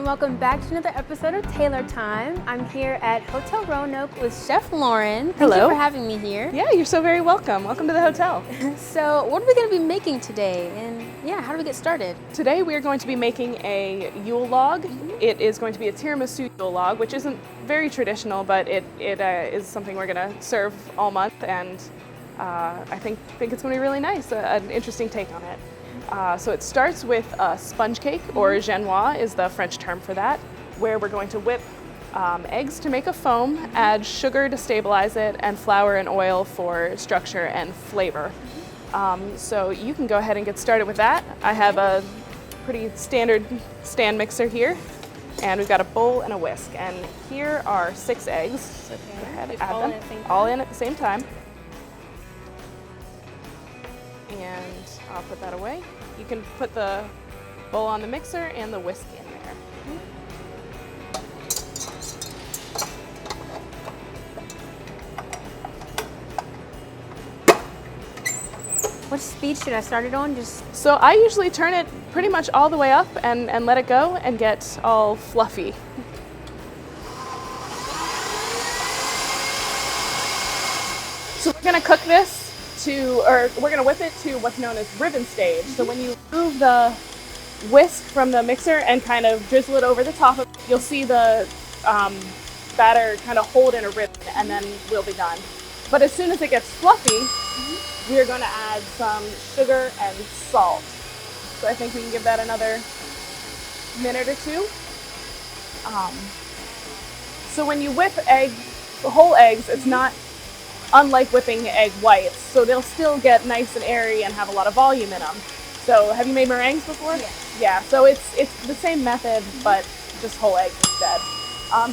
welcome back to another episode of Taylor Thyme. I'm here at Hotel Roanoke with Chef Lauren. Thank you for having me here. Yeah, you're so very welcome. Welcome to the hotel. So what are we going to be making today? And yeah, how do we get started? Today we are going to be making a Yule Log. It is going to be a tiramisu Yule Log, which isn't very traditional, but it is something we're going to serve all month, and I think it's going to be really nice, an interesting take on it. So it starts with a sponge cake, or genoise is the French term for that, where we're going to whip eggs to make a foam, add sugar to stabilize it, and flour and oil for structure and flavor. So you can go ahead and get started with that. I have a pretty standard stand mixer here, and we've got a bowl and a whisk. And here are 6 eggs. Okay. Go ahead and All add them in at the same time? all in at the same time. And I'll put that away. You can put the bowl on the mixer and the whisk in there. What speed should I start it on? So I usually turn it pretty much all the way up and let it go and get all fluffy. So we're gonna cook this we're gonna whip it to what's known as ribbon stage. So when you remove the whisk from the mixer and kind of drizzle it over the top of it, you'll see the batter kind of hold in a ribbon, and then we'll be done. But as soon as it gets fluffy, we are going to add some sugar and salt. So I think we can give that another minute or two. So when you whip whole eggs, it's not unlike whipping egg whites. So they'll still get nice and airy and have a lot of volume in them. So have you made meringues before? Yes. Yeah, so it's the same method, but just whole eggs instead.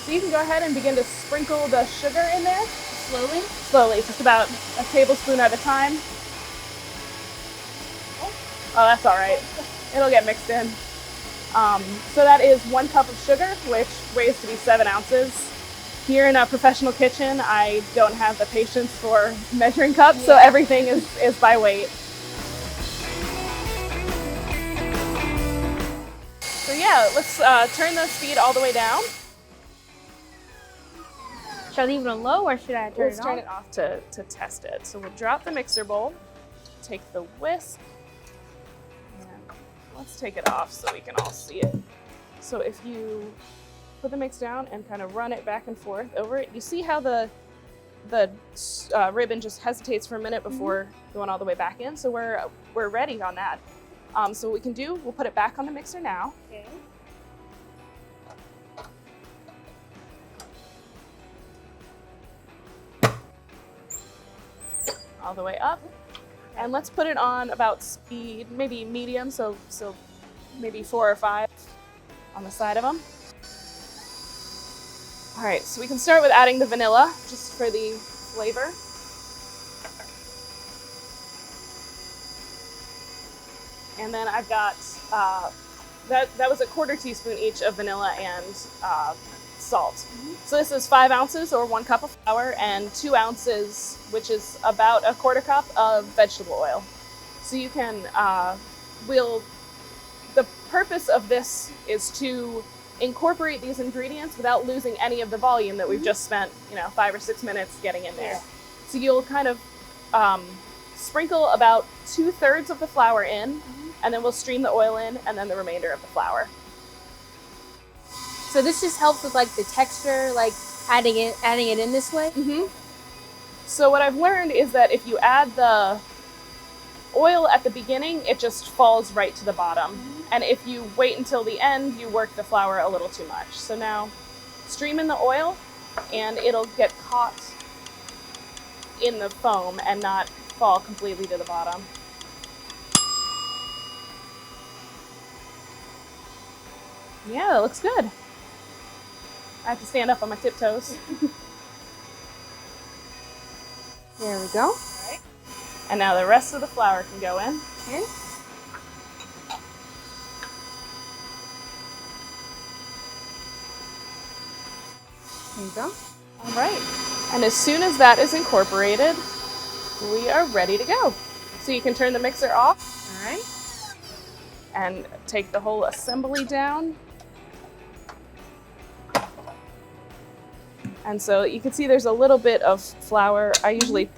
So you can go ahead and begin to sprinkle the sugar in there. Slowly? Slowly, just about a tablespoon at a time. Oh, that's all right. It'll get mixed in. So that is 1 cup of sugar, which weighs to be 7 ounces. Here in a professional kitchen, I don't have the patience for measuring cups, so everything is by weight. So yeah, let's turn the speed all the way down. Should I leave it on low or should I turn Let's turn it off to test it. So we'll drop the mixer bowl, take the whisk, and let's take it off so we can all see it. So if you put the mix down and kind of run it back and forth over it, you see how the ribbon just hesitates for a minute before going all the way back in. So we're ready on that. So what we can do, we'll put it back on the mixer now. Okay. All the way up, and let's put it on about speed, maybe medium, so maybe 4 or 5 on the side of them. All right, so we can start with adding the vanilla just for the flavor. And then I've got that was a 1/4 teaspoon each of vanilla and salt. So this is 5 ounces or 1 cup of flour and 2 ounces, which is about a 1/4 cup of vegetable oil. So you can, the purpose of this is to incorporate these ingredients without losing any of the volume that we've just spent, 5 or 6 minutes getting in there. Yeah. So you'll kind of sprinkle about 2/3 of the flour in, and then we'll stream the oil in, and then the remainder of the flour. So this just helps with like the texture, like adding it in this way? So what I've learned is that if you add the oil at the beginning, it just falls right to the bottom. And if you wait until the end, you work the flour a little too much. So now stream in the oil, and it'll get caught in the foam and not fall completely to the bottom. Yeah, that looks good. I have to stand up on my tiptoes. There we go. Right. And now the rest of the flour can go in. Okay. There you go. All right. And as soon as that is incorporated, we are ready to go. So you can turn the mixer off. All right. And take the whole assembly down. And so you can see there's a little bit of flour. I usually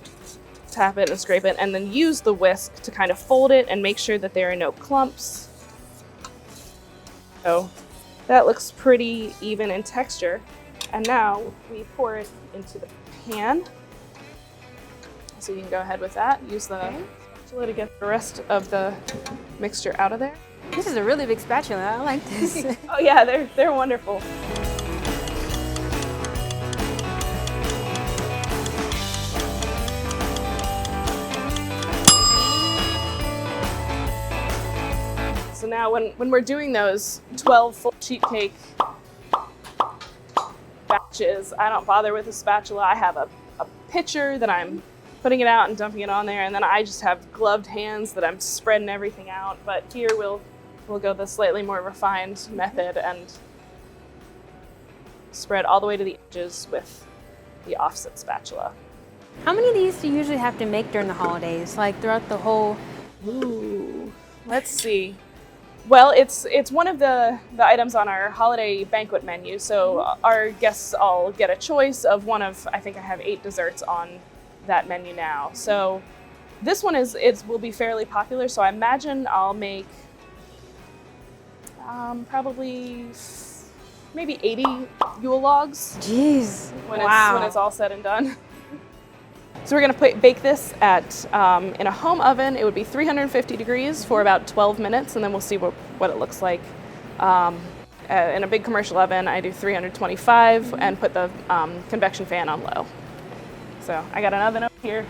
tap it and scrape it and then use the whisk to kind of fold it and make sure that there are no clumps. So that looks pretty even in texture. And now we pour it into the pan. So you can go ahead with that. Use the spatula to get the rest of the mixture out of there. This is a really big spatula. I like this. Oh yeah, they're wonderful. So now when we're doing those 12 full sheet cake batches, I don't bother with a spatula. I have a pitcher that I'm putting it out and dumping it on there, and then I just have gloved hands that I'm spreading everything out. But here we'll go the slightly more refined method and spread all the way to the edges with the offset spatula. How many of these do you usually have to make during the holidays, like throughout the whole? Ooh, let's see. Well, it's one of the items on our holiday banquet menu, so our guests all get a choice of one of, I think I have 8 desserts on that menu now. So this one will be fairly popular, so I imagine I'll make probably maybe 80 Yule Logs. Jeez. When it's all said and done. So we're gonna bake this at in a home oven. It would be 350 degrees for about 12 minutes, and then we'll see what it looks like. In a big commercial oven, I do 325 and put the convection fan on low. So I got an oven up here.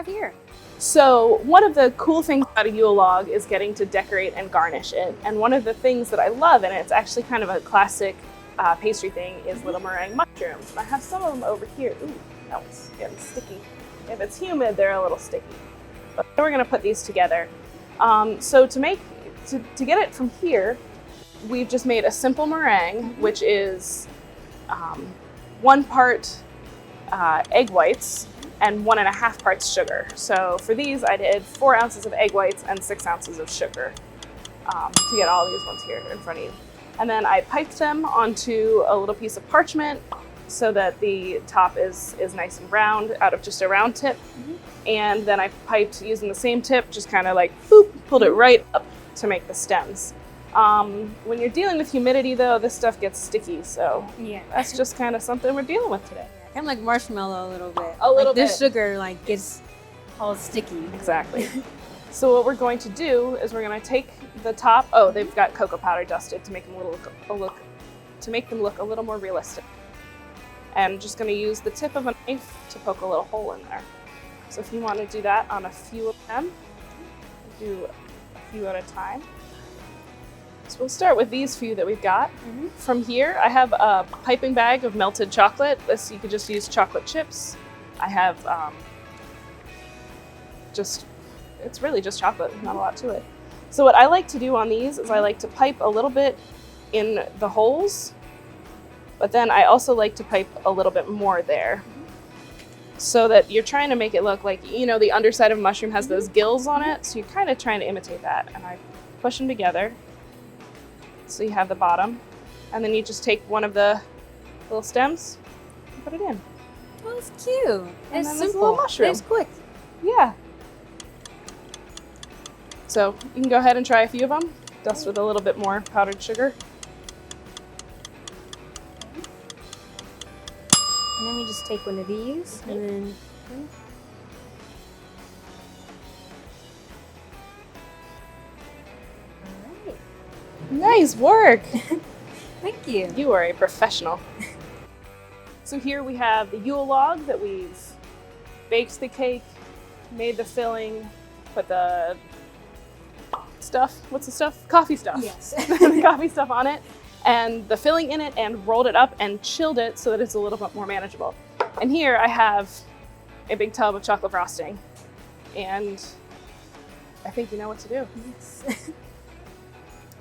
Here. So one of the cool things about a Yule log is getting to decorate and garnish it. And one of the things that I love, and it's actually kind of a classic pastry thing, is little meringue mushrooms. And I have some of them over here. Ooh, that one's getting sticky. If it's humid, they're a little sticky. But we're gonna put these together. So to get it from here, we've just made a simple meringue, which is 1 part egg whites and 1.5 parts sugar. So for these, I did 4 ounces of egg whites and 6 ounces of sugar to get all these ones here in front of you. And then I piped them onto a little piece of parchment so that the top is nice and round out of just a round tip. And then I piped using the same tip, just kind of like boop, pulled it right up to make the stems. When you're dealing with humidity though, this stuff gets sticky, so yeah, that's just kind of something we're dealing with today. Kind of like marshmallow a little bit. A little bit. This sugar like gets all sticky. Exactly. So what we're going to do is we're going to take the top. Oh, they've got cocoa powder dusted to make them look a little more realistic. And just going to use the tip of a knife to poke a little hole in there. So if you want to do that on a few of them, do a few at a time. So we'll start with these few that we've got. From here, I have a piping bag of melted chocolate. This, you could just use chocolate chips. I have it's really just chocolate, not a lot to it. So what I like to do on these is I like to pipe a little bit in the holes, but then I also like to pipe a little bit more there. So that you're trying to make it look like, you know, the underside of a mushroom has those gills on it, so you're kind of trying to imitate that. And I push them together. So you have the bottom, and then you just take one of the little stems and put it in. Oh, it's cute. And it's then simple. this little mushroom. It's quick. Yeah. So you can go ahead and try a few of them. Dust with a little bit more powdered sugar. And then we just take one of these, and then. Nice work. Thank you. You are a professional. So here we have the Yule log that we've baked the cake, made the filling, put the stuff, what's the stuff? Coffee stuff. Yes. The coffee stuff on it, and the filling in it, and rolled it up and chilled it so that it's a little bit more manageable. And here I have a big tub of chocolate frosting, and I think you know what to do. Yes.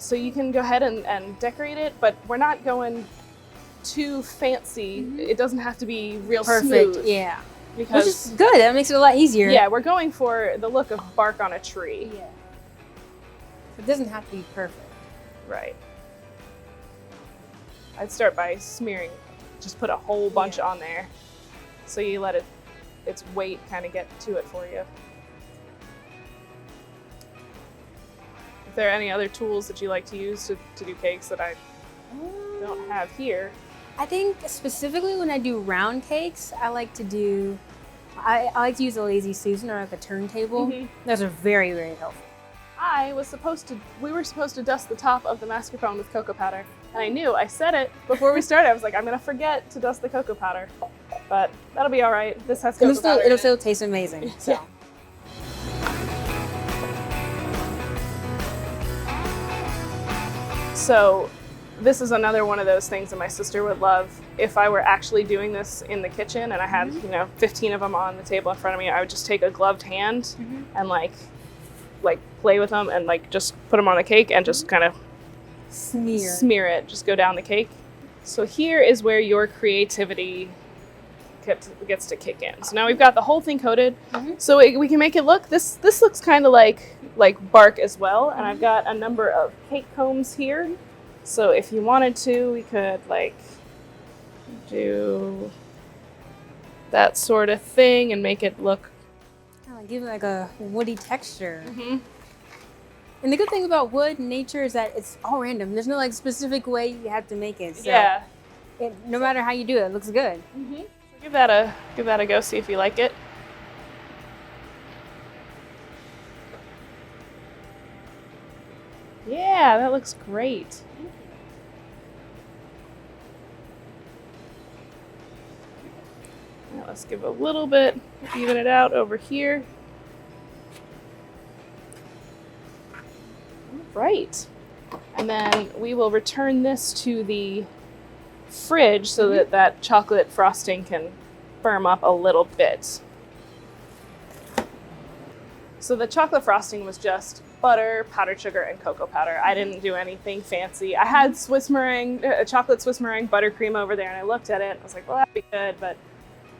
So you can go ahead and decorate it, but we're not going too fancy. It doesn't have to be real Perfect. smooth. Yeah. Because, which is good. That makes it a lot easier. Yeah, we're going for the look of bark on a tree. Yeah. It doesn't have to be perfect. Right. I'd start by smearing, just put a whole bunch on there. So you let its weight kind of get to it for you. If there are any other tools that you like to use to do cakes that I don't have here. I think specifically when I do round cakes, I like to use a Lazy Susan or like a turntable. Those are very, very helpful. We were supposed to dust the top of the mascarpone with cocoa powder. And I knew, I said it before we started. I was like, I'm gonna forget to dust the cocoa powder. But that'll be all right. This has cocoa powder. It'll still taste amazing. So. Yeah. So this is another one of those things that my sister would love. If I were actually doing this in the kitchen and I had, 15 of them on the table in front of me, I would just take a gloved hand and like play with them and like just put them on a cake and just kind of smear it, just go down the cake. So here is where your creativity gets to kick in. So now we've got the whole thing coated. So we can make it look, this looks kind of like bark as well. And I've got a number of cake combs here. So if you wanted to, we could like do that sort of thing and make it look. Give it like a woody texture. And the good thing about wood and nature is that it's all random. There's no like specific way you have to make it. So no matter how you do it, it looks good. So give that a go. See if you like it. Yeah, that looks great. Now let's give a little bit, even it out over here. Right. And then we will return this to the fridge so that chocolate frosting can firm up a little bit. So the chocolate frosting was just butter, powdered sugar, and cocoa powder. I didn't do anything fancy. I had Swiss meringue, chocolate Swiss meringue buttercream over there, and I looked at it and I was like, well, that'd be good, but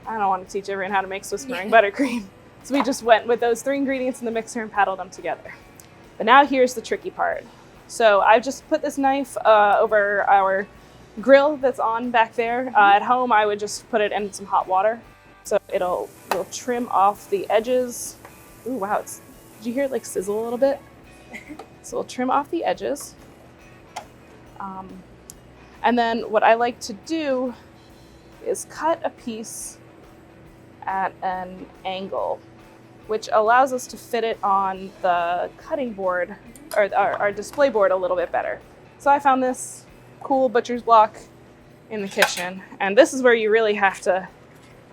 I don't want to teach everyone how to make Swiss meringue buttercream. So we just went with those 3 ingredients in the mixer and paddled them together. But now here's the tricky part. So I've just put this knife over our grill that's on back there. At home, I would just put it in some hot water. So it'll trim off the edges. Ooh, wow, did you hear it like sizzle a little bit? So we'll trim off the edges. And then what I like to do is cut a piece at an angle, which allows us to fit it on the cutting board or our display board a little bit better. So I found this cool butcher's block in the kitchen, and this is where you really have to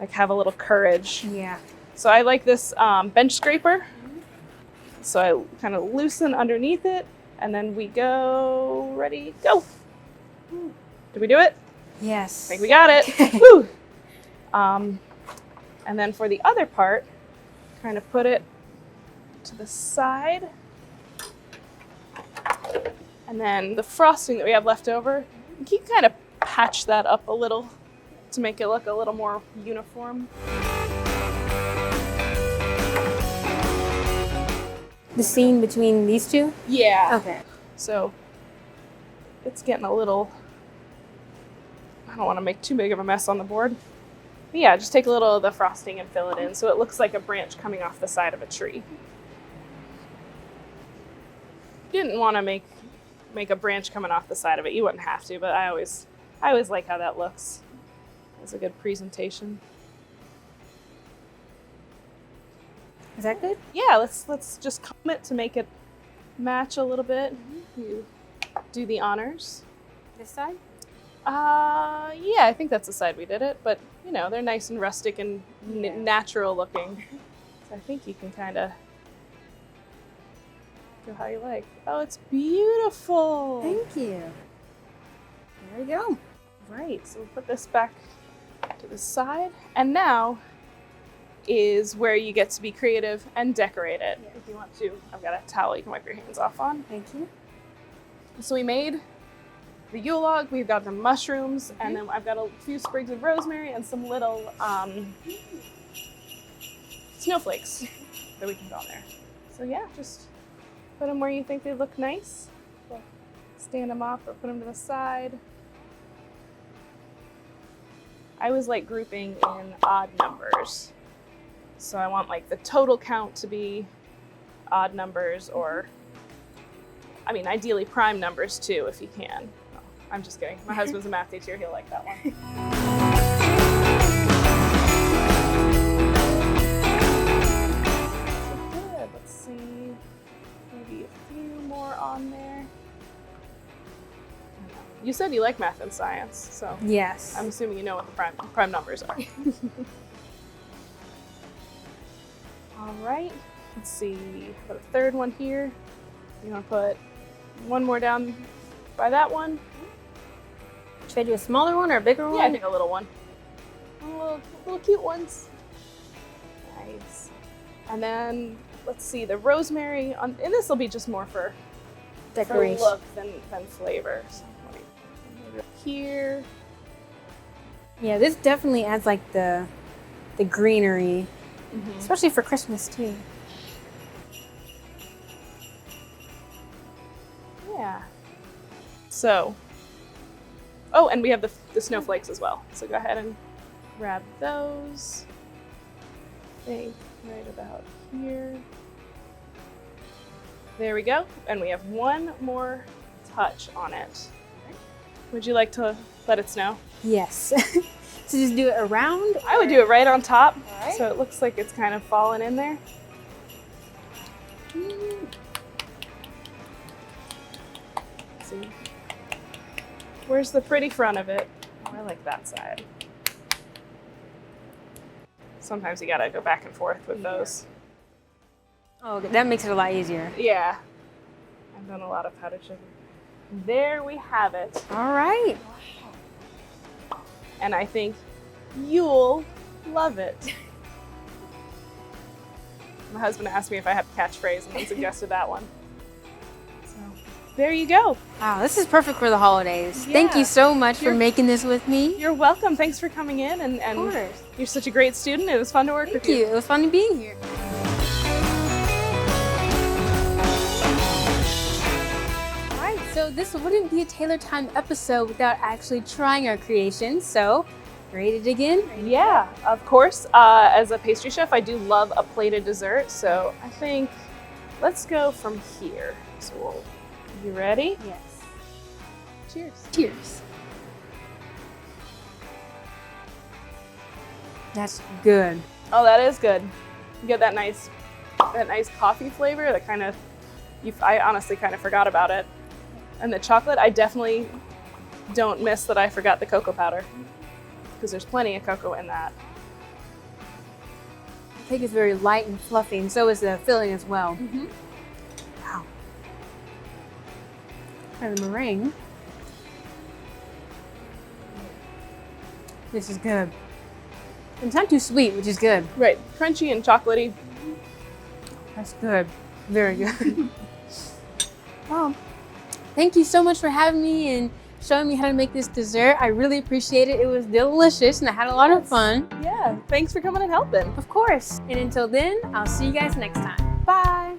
like have a little courage. Yeah. So I like this bench scraper. So I kind of loosen underneath it, and then we go, ready, go. Did we do it? Yes. I think we got it. Woo! And then for the other part, kind of put it to the side. And then the frosting that we have left over, you can kind of patch that up a little to make it look a little more uniform. The seam between these two? Yeah. Okay. So it's getting a little, I don't want to make too big of a mess on the board. But yeah, just take a little of the frosting and fill it in so it looks like a branch coming off the side of a tree. You didn't want to make a branch coming off the side of it. You wouldn't have to, but I always like how that looks. It's a good presentation. Is that good? Yeah, let's just comb it to make it match a little bit. You do the honors. This side? Yeah, I think that's the side we did it, but you know, they're nice and rustic and natural looking. So I think you can kind of go how you like. Oh, it's beautiful. Thank you. There we go. Right, so we'll put this back to the side. And now is where you get to be creative and decorate it. If you want to, I've got a towel you can wipe your hands off on. Thank you. So we made the Yule log, we've got the mushrooms, and then I've got a few sprigs of rosemary and some little snowflakes that we can put on there. So yeah, just put them where you think they look nice. Stand them up or put them to the side. I was like grouping in odd numbers. So I want like the total count to be odd numbers, or I mean, ideally prime numbers too, if you can. No, I'm just kidding. My husband's a math teacher, he'll like that one. So good, let's see, maybe a few more on there. You said you like math and science, so yes. I'm assuming you know what the prime numbers are. All right, let's see, put a third one here. You want to put one more down by that one? Should I do a smaller one or a bigger one? Yeah, I think a little one. Little cute ones. Nice. And then let's see, the rosemary and this will be just more for decoration, look than flavor. So here. Yeah, this definitely adds like the greenery, especially for Christmas too. Yeah. So, oh, and we have the snowflakes as well. So go ahead and grab those. I think right about here. There we go. And we have one more touch on it. Would you like to let it snow? Yes. So just do it around? I would do it right on top. All right. So it looks like it's kind of fallen in there. Let's see. Where's the pretty front of it? Oh, I like that side. Sometimes you gotta go back and forth with those. Oh, okay. That makes it a lot easier. Yeah. I've done a lot of powdered sugar. There we have it. All right. And I think you'll love it. My husband asked me if I had a catchphrase and then suggested that one. So there you go. Wow, this is perfect for the holidays. Yeah. Thank you so much for making this with me. You're welcome. Thanks for coming in, and of course. You're such a great student. It was fun to work with you. Thank you. It was fun being here. So this wouldn't be a Taylor Thyme episode without actually trying our creations. So, ready to dig in? Yeah, of course. As a pastry chef, I do love a plated dessert. So I think let's go from here. So, you ready? Yes. Cheers. Cheers. That's good. Oh, that is good. You get that nice coffee flavor. That kind of, I honestly kind of forgot about it. And the chocolate, I definitely don't miss that I forgot the cocoa powder, because there's plenty of cocoa in that. The cake is very light and fluffy, and so is the filling as well. Wow. And the meringue. This is good. It's not too sweet, which is good. Right, crunchy and chocolatey. That's good. Very good. Well, thank you so much for having me and showing me how to make this dessert. I really appreciate it. It was delicious and I had a lot of fun. Yeah, thanks for coming and helping. Of course. And until then, I'll see you guys next time. Bye.